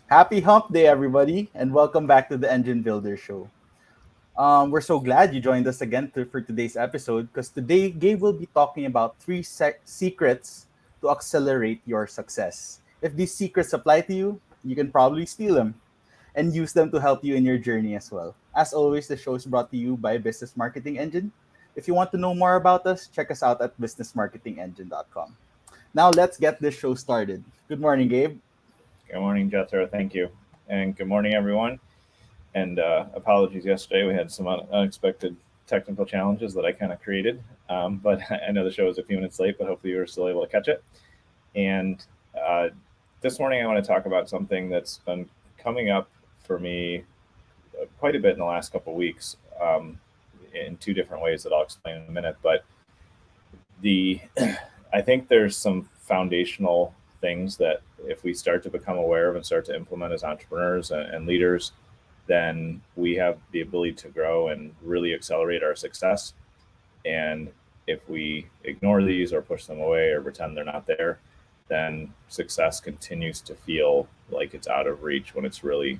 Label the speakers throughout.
Speaker 1: Happy Hump Day, everybody, and welcome back to the Engine Builder Show. We're so glad you joined us again for today's episode because today Gabe will be talking about three secrets to accelerate your success. If these secrets apply to you, you can probably steal them and use them to help you in your journey as well. As always, the show is brought to you by Business Marketing Engine. If you want to know more about us, check us out at businessmarketingengine.com. Now, let's get this show started. Good morning, Gabe.
Speaker 2: Good morning, Jethro. Thank you. And good morning, everyone. And apologies yesterday. We had some unexpected technical challenges that I kind of created. But I know the show was a few minutes late, but hopefully you were still able to catch it. And uh, this morning, I want to talk about something that's been coming up for me quite a bit in the last couple of weeks in two different ways that I'll explain in a minute. But the I think there's some foundational things that if we start to become aware of and start to implement as entrepreneurs and leaders, then we have the ability to grow and really accelerate our success. And if we ignore these or push them away or pretend they're not there, then success continues to feel like it's out of reach when it's really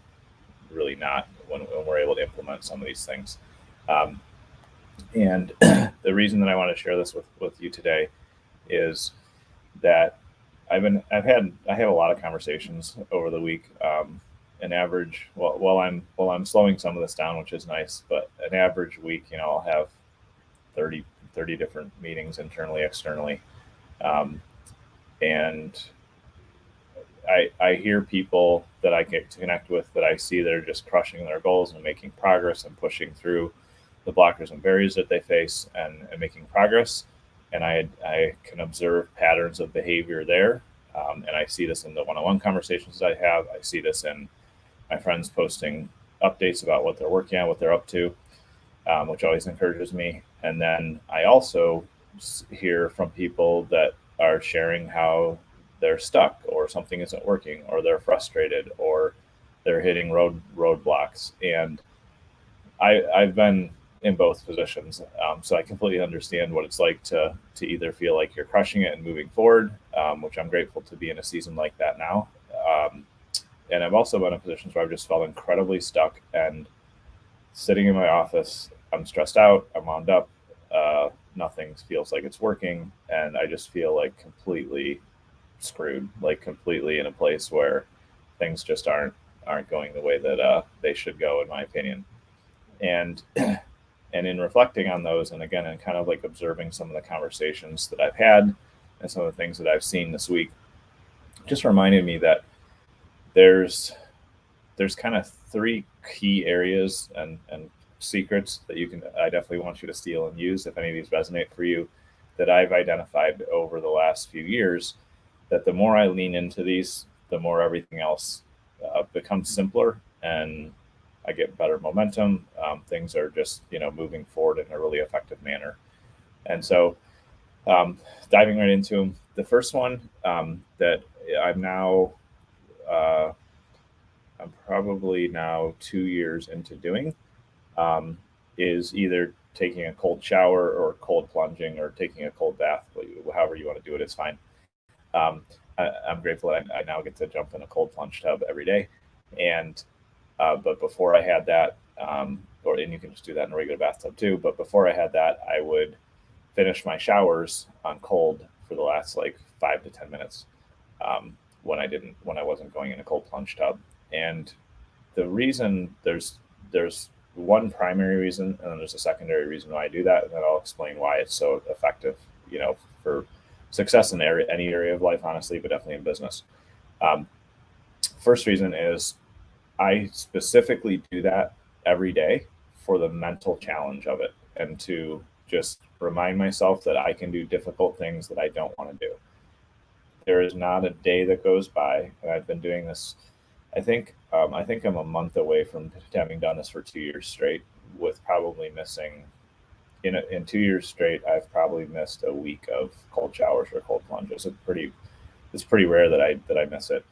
Speaker 2: not when we're able to implement some of these things. Um, and the reason that I want to share this with you today is that I have a lot of conversations over the week. An average, while I'm slowing some of this down, which is nice, but an average week, I'll have 30 different meetings internally, externally, um, and I hear people that I get to connect with that I see that are just crushing their goals and making progress and pushing through the blockers and barriers that they face and making progress. And I can observe patterns of behavior there. And I see this in the one-on-one conversations I have. I see this in my friends posting updates about what they're working on, what they're up to, which always encourages me. And then I also hear from people that are sharing how they're stuck or something isn't working or they're frustrated or they're hitting roadblocks. And I've been in both positions, so I completely understand what it's like to either feel like you're crushing it and moving forward, which I'm grateful to be in a season like that now. Um, and I've also been in positions where I've just felt incredibly stuck and sitting in my office. I'm stressed out. I'm wound up. Nothing feels like it's working, and I just feel like completely screwed, like completely in a place where things just aren't going the way that they should go, in my opinion. And and in reflecting on those, and again, and kind of like observing some of the conversations that I've had and some of the things that I've seen this week, just reminded me that there's there's kind of three key areas and secrets that I definitely want you to steal and use if any of these resonate for you, that I've identified over the last few years, that the more I lean into these, the more everything else becomes simpler and I get better momentum. Things are just moving forward in a really effective manner. And so, diving right into them, the first one that I'm now uh, I'm probably now 2 years into doing, um, is either taking a cold shower or cold plunging or taking a cold bath. However you want to do it, it's fine. Um, I'm grateful that I now get to jump in a cold plunge tub every day. And but before I had that, and you can just do that in a regular bathtub too. But before I had that, I would finish my showers on cold for the last like 5 to 10 minutes, when I wasn't going in a cold plunge tub. And the reason there's one primary reason, and then there's a secondary reason why I do that, and then I'll explain why it's so effective, for success in any area of life, honestly, but definitely in business. Um, First reason is I specifically do that every day for the mental challenge of it and to just remind myself that I can do difficult things that I don't want to do. There is not a day that goes by, and I've been doing this. I think I'm a month away from having done this for 2 years straight, with probably missing in 2 years straight. I've probably missed a week of cold showers or cold plunges. It's pretty rare that I miss it.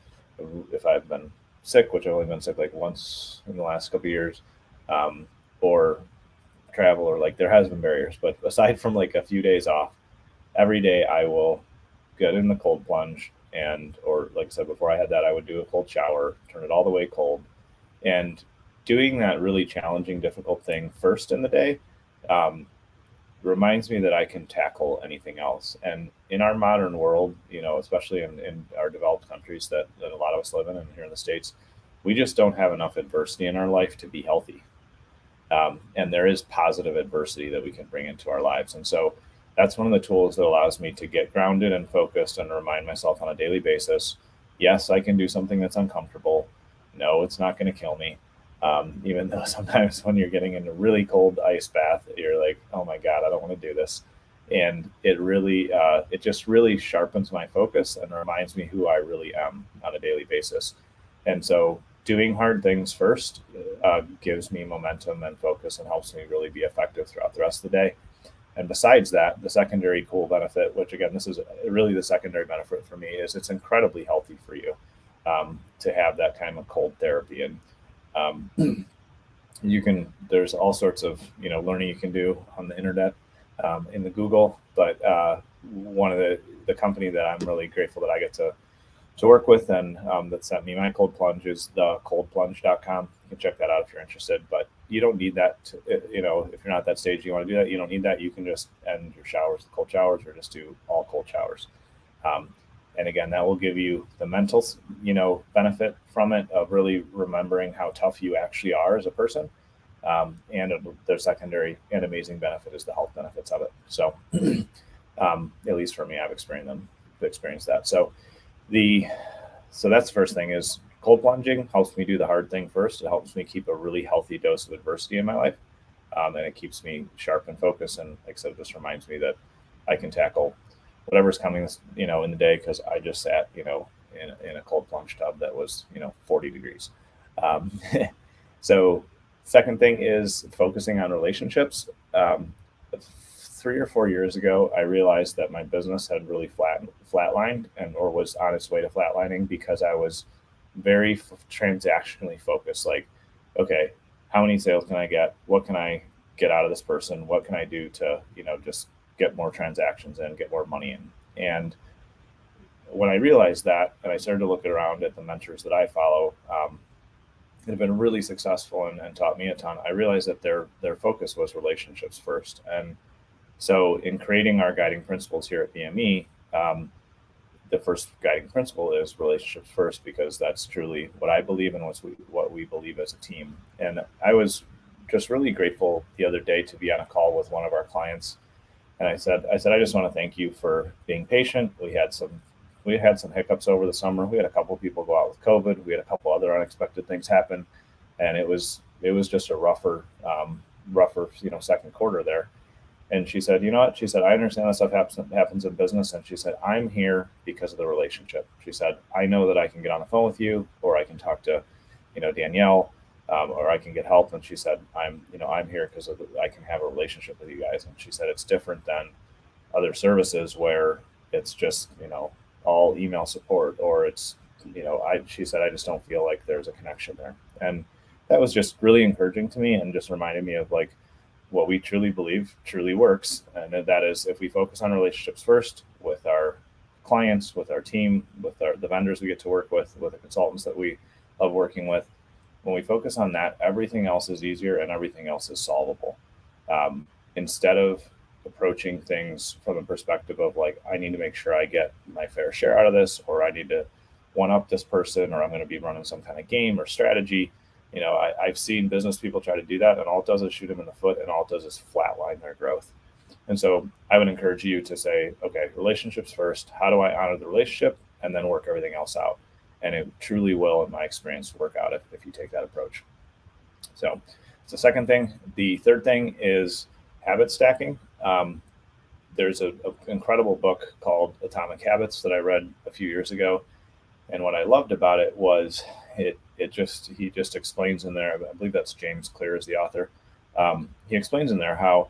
Speaker 2: If I've been sick, which I've only been sick like once in the last couple of years, um, or travel, or like there has been barriers. But aside from like a few days off, every day I will get in the cold plunge and or like I said before I had that, I would do a cold shower, turn it all the way cold, and doing that really challenging, difficult thing first in the day um, reminds me that I can tackle anything else. And in our modern world, especially in our developed countries that a lot of us live in, and here in the States, we just don't have enough adversity in our life to be healthy. And there is positive adversity that we can bring into our lives. And so that's one of the tools that allows me to get grounded and focused and remind myself on a daily basis, yes, I can do something that's uncomfortable. No, it's not going to kill me. Even though sometimes when you're getting in a really cold ice bath, you're like, oh my God, I don't want to do this. And it just really sharpens my focus and reminds me who I really am on a daily basis. And so doing hard things first gives me momentum and focus and helps me really be effective throughout the rest of the day. And besides that, the secondary cool benefit, which again, this is really the secondary benefit for me, is it's incredibly healthy for you to have that kind of cold therapy. And there's all sorts of learning you can do on the internet, in the Google. But one of the company that I'm really grateful that I get to work with, and that sent me my cold plunge, is the coldplunge.com. You can check that out if you're interested, but you don't need that if you're not at that stage, you want to do that, you don't need that. You can just end your showers with cold showers, or just do all cold showers. And again, that will give you the mental benefit from it, of really remembering how tough you actually are as a person. And their secondary and amazing benefit is the health benefits of it. So at least for me, I've experienced that. So that's the first thing, is cold plunging helps me do the hard thing first. It helps me keep a really healthy dose of adversity in my life. And it keeps me sharp and focused. And like I said, it just reminds me that I can tackle whatever's coming, in the day, because I just sat, in a cold plunge tub that was, 40 degrees. So second thing is focusing on relationships. 3 or 4 years ago, I realized that my business had really flatlined or was on its way to flatlining, because I was very transactionally focused. Like, okay, how many sales can I get? What can I get out of this person? What can I do to, just get more transactions in, get more money in? And when I realized that, and I started to look around at the mentors that I follow, that have been really successful and taught me a ton, I realized that their focus was relationships first. And so in creating our guiding principles here at BME, the first guiding principle is relationships first, because that's truly what I believe and what we believe as a team. And I was just really grateful the other day to be on a call with one of our clients. And I said, I just want to thank you for being patient. We had some hiccups over the summer. We had a couple of people go out with COVID. We had a couple other unexpected things happen. And it was just a rougher, second quarter there. And she said, you know what? She said, I understand that stuff happens in business. And she said, I'm here because of the relationship. She said, I know that I can get on the phone with you, or I can talk to, Danielle, or I can get help. And she said, I'm here because I can have a relationship with you guys. And she said, it's different than other services where it's just, all email support, or it's, she said, I just don't feel like there's a connection there. And that was just really encouraging to me, and just reminded me of like what we truly believe truly works. And that is, if we focus on relationships first with our clients, with our team, with the vendors we get to work with the consultants that we love working with, when we focus on that, everything else is easier and everything else is solvable. Instead of approaching things from a perspective of like, I need to make sure I get my fair share out of this, or I need to one up this person, or I'm going to be running some kind of game or strategy. I've seen business people try to do that, and all it does is shoot them in the foot, and all it does is flatline their growth. And so I would encourage you to say, okay, relationships first. How do I honor the relationship, and then work everything else out? And it truly will, in my experience, work out if you take that approach. So it's the second thing. The third thing is habit stacking. There's an incredible book called Atomic Habits that I read a few years ago. And what I loved about it was he just explains in there, I believe that's James Clear is the author. He explains in there how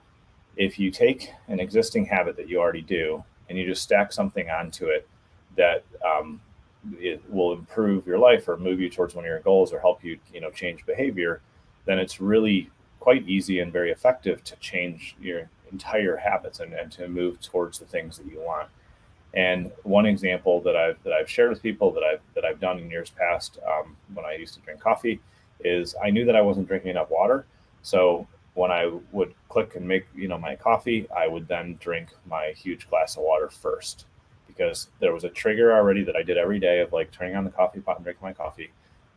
Speaker 2: if you take an existing habit that you already do and you just stack something onto it that it will improve your life or move you towards one of your goals or help you, change behavior, then it's really quite easy and very effective to change your entire habits and to move towards the things that you want. And one example that I've shared with people that I've done in years past, when I used to drink coffee, is I knew that I wasn't drinking enough water. So when I would click and make my coffee, I would then drink my huge glass of water first, because there was a trigger already that I did every day of like turning on the coffee pot and drinking my coffee.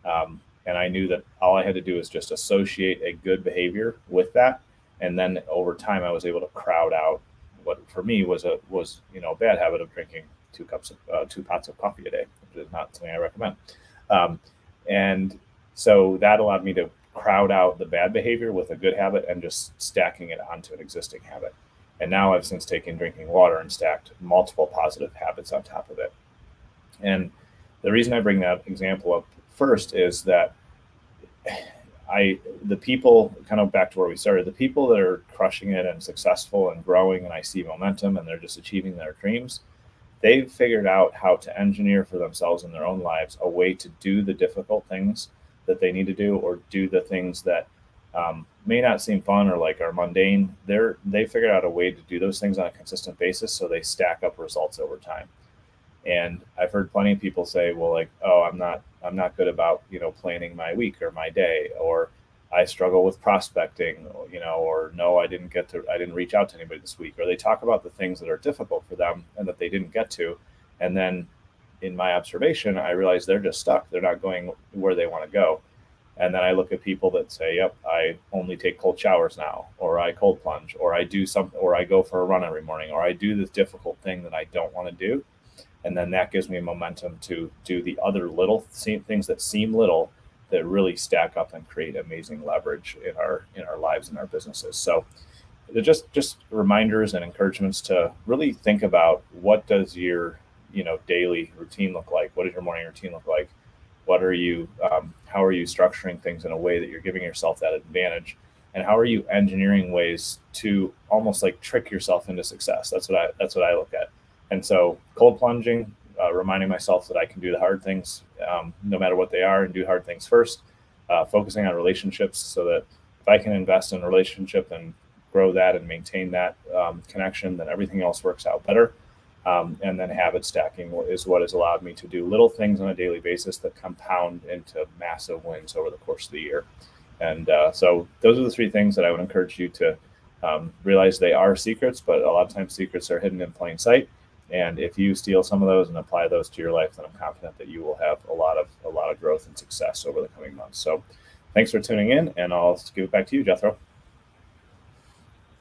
Speaker 2: And I knew that all I had to do was just associate a good behavior with that, and then over time I was able to crowd out what for me was a bad habit of drinking 2 pots of coffee a day, which is not something I recommend. Um, and so that allowed me to crowd out the bad behavior with a good habit and just stacking it onto an existing habit. And now I've since taken drinking water and stacked multiple positive habits on top of it. And the reason I bring that example up first is that the people, kind of back to where we started, the people that are crushing it and successful and growing, and I see momentum and they're just achieving their dreams, they've figured out how to engineer for themselves in their own lives a way to do the difficult things that they need to do, or do the things that may not seem fun or like are mundane. They figured out a way to do those things on a consistent basis, so they stack up results over time. And I've heard plenty of people say, well, like, oh, I'm not good about, planning my week or my day, or I struggle with prospecting, or no, I didn't reach out to anybody this week. Or they talk about the things that are difficult for them and that they didn't get to. And then in my observation, I realize they're just stuck. They're not going where they want to go. And then I look at people that say, yep, I only take cold showers now, or I cold plunge, or I do something, or I go for a run every morning, or I do this difficult thing that I don't want to do. And then that gives me momentum to do the other little things that seem little, that really stack up and create amazing leverage in our lives and our businesses. So they're just reminders and encouragements to really think about, what does your daily routine look like? What does your morning routine look like? What are you how are you structuring things in a way that you're giving yourself that advantage? And how are you engineering ways to almost like trick yourself into success? That's what I look at. And so cold plunging, reminding myself that I can do the hard things, no matter what they are, and do hard things first. Focusing on relationships, so that if I can invest in a relationship and grow that and maintain that connection, then everything else works out better. And then habit stacking is what has allowed me to do little things on a daily basis that compound into massive wins over the course of the year. And so those are the three things that I would encourage you to realize. They are secrets, but a lot of times secrets are hidden in plain sight. And if you steal some of those and apply those to your life, then I'm confident that you will have a lot of growth and success over the coming months. So thanks for tuning in, and I'll give it back to you, Jethro.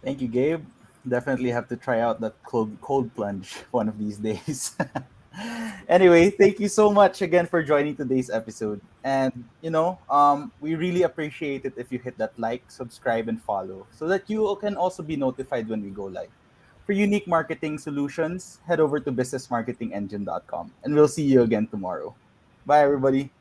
Speaker 1: Thank you, Gabe. Definitely have to try out that cold plunge one of these days. Anyway, thank you so much again for joining today's episode. And we really appreciate it if you hit that like, subscribe, and follow, so that you can also be notified when we go live. For unique marketing solutions, head over to businessmarketingengine.com, and we'll see you again tomorrow. Bye, everybody.